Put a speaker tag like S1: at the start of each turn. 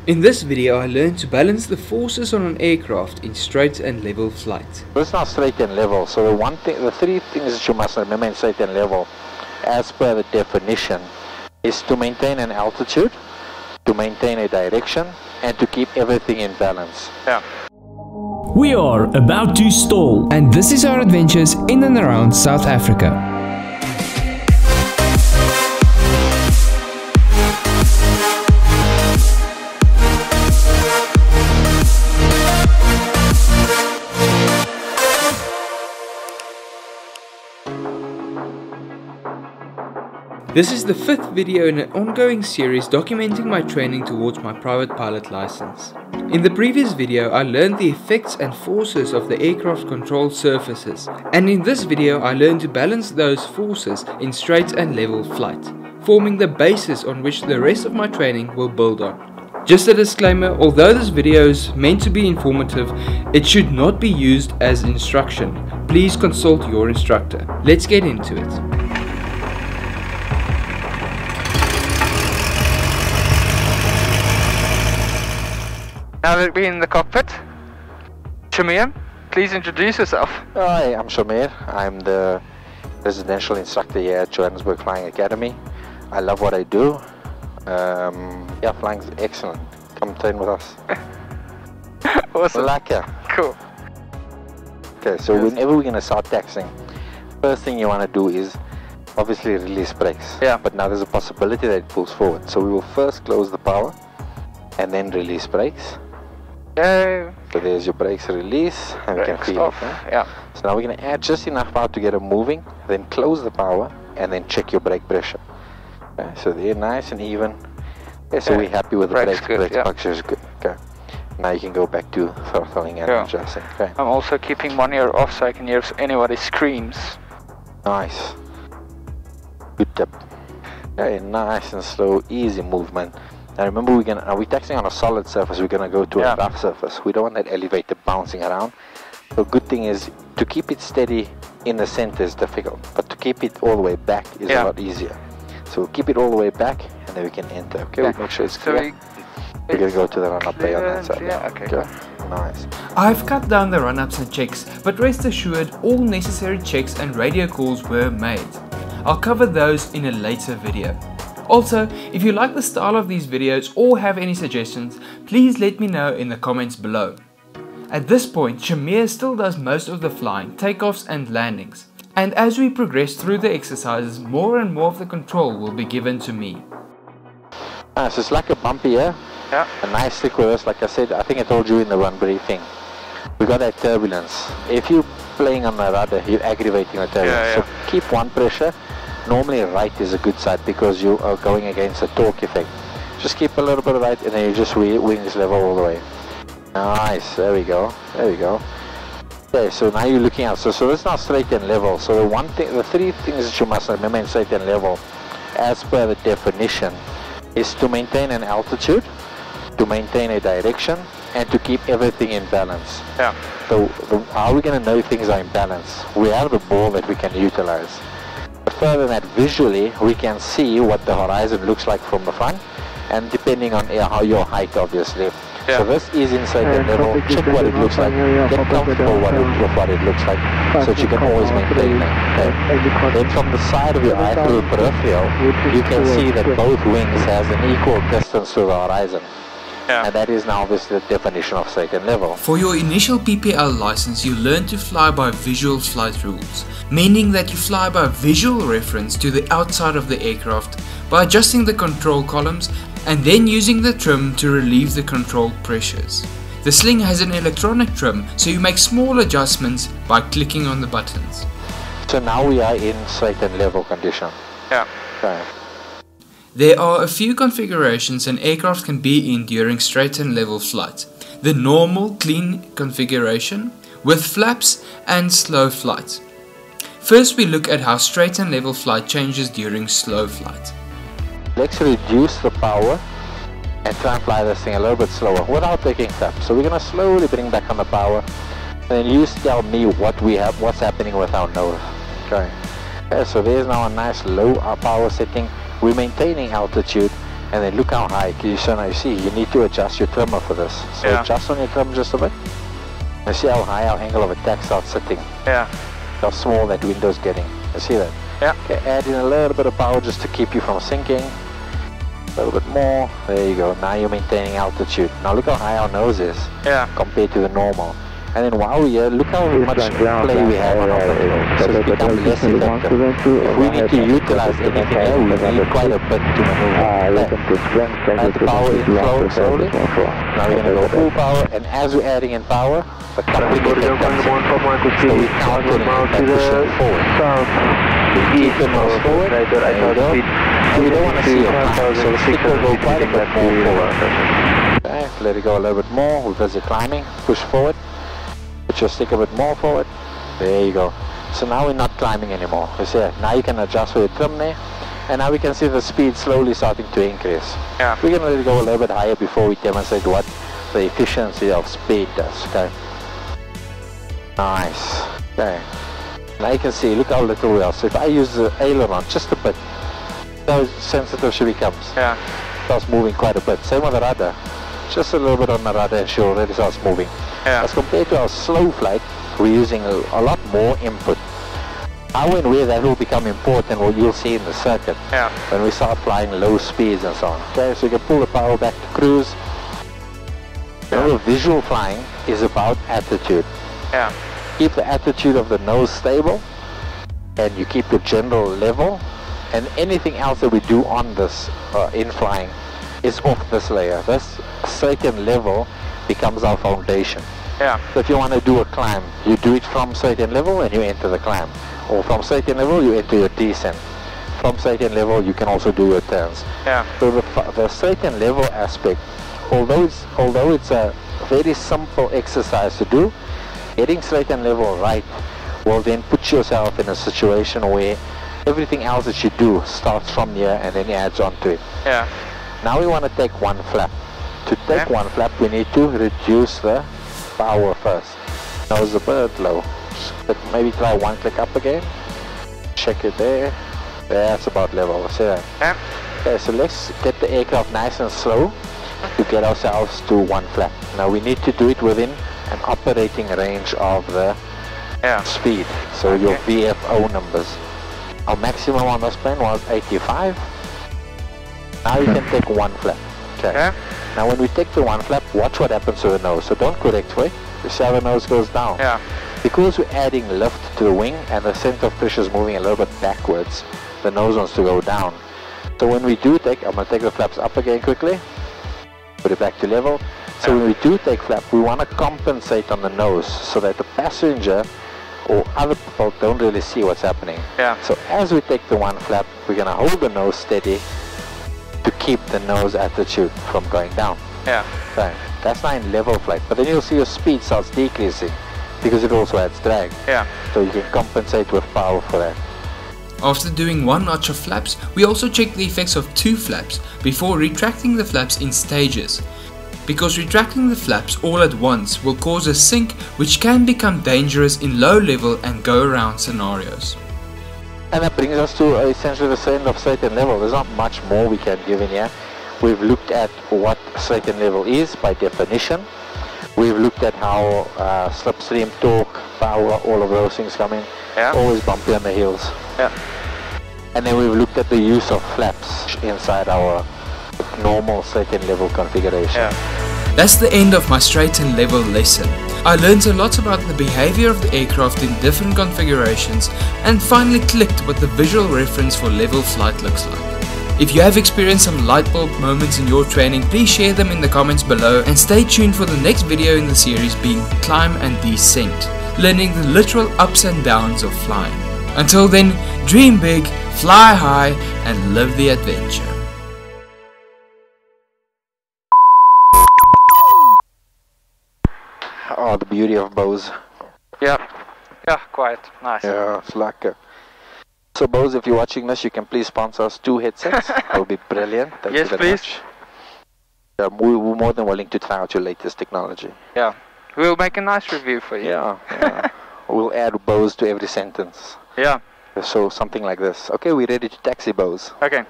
S1: In this video I learned to balance the forces on an aircraft in straight and level flight.
S2: This is not straight and level, so the three things that you must remember in straight and level, as per the definition, is to maintain an altitude, to maintain a direction, and to keep everything in balance. Yeah.
S3: We are about to stall,
S1: and this is our adventures in and around South Africa. This is the 5th video in an ongoing series documenting my training towards my private pilot license. In the previous video I learned the effects and forces of the aircraft control surfaces, and in this video I learned to balance those forces in straight and level flight, forming the basis on which the rest of my training will build on. Just a disclaimer, although this video is meant to be informative, it should not be used as instruction. Please consult your instructor. Let's get into it.
S4: Now that we're in the cockpit, Shamir, please introduce yourself.
S2: Hi, I'm Shamir. I'm the residential instructor here at Johannesburg Flying Academy. I love what I do. Yeah, flying's excellent. Come train with us.
S4: Awesome.
S2: Lekker.
S4: Cool.
S2: Okay, so whenever we're going to start taxiing, first thing you want to do is obviously release brakes.
S4: Yeah.
S2: But now there's a possibility that it pulls forward. So we will first close the power and then release brakes.
S4: So
S2: there's your brakes release, and we can feel
S4: off.
S2: it. Huh?
S4: Yeah.
S2: So now we're going to add just enough power to get it moving, then close the power, and then check your brake pressure. Okay, so they're nice and even. Okay, so we're happy with the brakes. Brake pressure is good. Okay. Now you can go back to throttling and adjusting. Okay.
S4: I'm also keeping one ear off so I can hear if anybody screams.
S2: Nice. Good tip. Okay, nice and slow, easy movement. Now remember, we're taxiing on a solid surface. We're gonna go to a rough surface. We don't want that elevator bouncing around. The good thing is to keep it steady in the center is difficult, but to keep it all the way back is a lot easier. So we'll keep it all the way back, and then we can enter. Okay, we'll make sure it's clear. We're gonna go to the run-up bay on that side.
S4: Yeah, okay.
S2: Nice.
S1: I've cut down the run-ups and checks, but rest assured all necessary checks and radio calls were made. I'll cover those in a later video. Also, if you like the style of these videos or have any suggestions, please let me know in the comments below. At this point, Shamir still does most of the flying, takeoffs and landings. And as we progress through the exercises, more and more of the control will be given to me.
S2: So it's like a bumpy here.
S4: Yeah.
S2: A nice stick with us. Like I said, I think I told you in the run briefing, we got that turbulence. If you're playing on the rudder, you're aggravating the turbulence. So keep one pressure. Normally right is a good side because you are going against a torque effect. Just keep a little bit of right, and then you just wings level all the way. Nice, there we go, there we go. Okay, so now you're looking out. So this is not straight and level. So the three things that you must remember in straight and level, as per the definition, is to maintain an altitude, to maintain a direction, and to keep everything in balance.
S4: Yeah.
S2: So how are we going to know things are in balance? We have the ball that we can utilize. Further than that, visually we can see what the horizon looks like from the front, and depending on how your height, obviously. So this is inside the level. Check what it looks like. Get comfortable with what it looks like, so that you can always maintain that. Okay. Then from the side of your eye through the peripheral, you can see that both wings has an equal distance to the horizon. And that is now obviously the definition of straight and level.
S1: For your initial PPL license, you learn to fly by visual flight rules, meaning that you fly by visual reference to the outside of the aircraft by adjusting the control columns and then using the trim to relieve the control pressures. The sling has an electronic trim, so you make small adjustments by clicking on the buttons.
S2: So now we are in straight and level condition.
S4: Yeah.
S2: Okay.
S1: There are a few configurations an aircraft can be in during straight and level flight. The normal, clean configuration, with flaps and slow flight. First we look at how straight and level flight changes during slow flight.
S2: Let's reduce the power and try and fly this thing a little bit slower without taking flaps. So we're going to slowly bring back on the power, and then you tell me what's happening with our nose. Okay. So there's now a nice low power setting. We're maintaining altitude, And then look how high. So now you see, you need to adjust your trimmer for this. So adjust on your trim just a bit. You see how high our angle of attack starts sitting.
S4: Yeah.
S2: How small that window's getting. You see that? Yeah. Okay, add in a little bit of power just to keep you from sinking. A little bit more. There you go. Now you're maintaining altitude. Now look how high our nose is. Yeah. Compared to the normal. And then while we're here, look how much play we have on our controls. So it's become less effective. If we need to utilize anything here, we need quite a bit to maneuver. Add the power in flow slowly. Now we're going to go full power, and as we're adding in power, the coupling effect comes in. So we count it by pushing forward. We keep the nose forward, there you go. And we don't want to see it climb, so the stick will go quite a bit more forward. Okay, let it go a little bit more. We're busy climbing, push forward. Put your stick a bit more forward. There you go. So now we're not climbing anymore. You see, now you can adjust for your trim there. And now we can see the speed slowly starting to increase. Yeah. We're going to let it go a little bit higher before we demonstrate what the efficiency of speed does. Okay. Nice. Okay. Now you can see, look how little we are. So if I use the aileron just a bit, how sensitive she becomes. Yeah. Starts moving quite a bit. Same with the rudder. Just a little bit on the rudder and she already starts moving. Yeah. As compared to our slow flight, we're using a lot more input. How and where that will become important, well, you'll see in the circuit. Yeah. When we start flying low speeds and so on. Okay, so you can pull the power back to cruise. Yeah. The visual flying is about attitude. Yeah. Keep the attitude of the nose stable, and you keep the general level, and anything else that we do on this in flying is off this layer. This certain level becomes our foundation. Yeah. So if you want to do a climb, you do it from certain level and you enter the climb. Or from certain level you enter your descent. From certain level you can also do your turns. Yeah. So the certain level aspect, although it's a very simple exercise to do, getting certain level right will then put yourself in a situation where everything else that you do starts from here and then adds on to it. Yeah. Now we want to take one flap. To take one flap, we need to reduce the power first. Nose a bit low. Maybe try one click up again. Check it there. That's about level. See that? Yeah. Okay, so let's get the aircraft nice and slow to get ourselves to one flap. Now we need to do it within an operating range of the speed. So your VFO numbers. Our maximum on this plane was 85. Now you can take one flap. Okay. Now when we take the one flap, watch what happens to the nose. So don't correct way. You see how the nose goes down. Yeah. Because we're adding lift to the wing and the center of pressure is moving a little bit backwards, the nose wants to go down. So when we do take, I'm going to take the flaps up again quickly. Put it back to level. So when we do take flap, we want to compensate on the nose so that the passenger or other people don't really see what's happening. Yeah. So as we take the one flap, we're going to hold the nose steady to keep the nose attitude from going down. Yeah. Okay. That's not in level flight, but then you'll see your speed starts decreasing because it also adds drag. Yeah. So you can compensate with power for that.
S1: After doing one notch of flaps, we also check the effects of two flaps before retracting the flaps in stages. Because retracting the flaps all at once will cause a sink, which can become dangerous in low level and go around scenarios.
S2: And that brings us to essentially the end of certain level. There's not much more we can give in here. We've looked at what certain level is by definition. We've looked at how slipstream, torque, power, all of those things come in. Yeah. Always bumpy on the heels. Yeah. And then we've looked at the use of flaps inside our normal certain level configuration.
S1: Yeah. That's the end of my straight and level lesson. I learned a lot about the behavior of the aircraft in different configurations and finally clicked what the visual reference for level flight looks like. If you have experienced some light bulb moments in your training, please share them in the comments below and stay tuned for the next video in the series being Climb and Descent, learning the literal ups and downs of flying. Until then, dream big, fly high and live the adventure.
S2: Oh, the beauty of Bose.
S4: Yeah, quite nice.
S2: Yeah, it's like so Bose, if you're watching this, you can please sponsor us 2 headsets. That would be brilliant. Thank you very much. We're more than willing to try out your latest technology.
S4: Yeah, we'll make a nice review for you.
S2: Yeah. We'll add Bose to every sentence.
S4: Yeah.
S2: So something like this. Okay, we're ready to taxi Bose.
S4: Okay.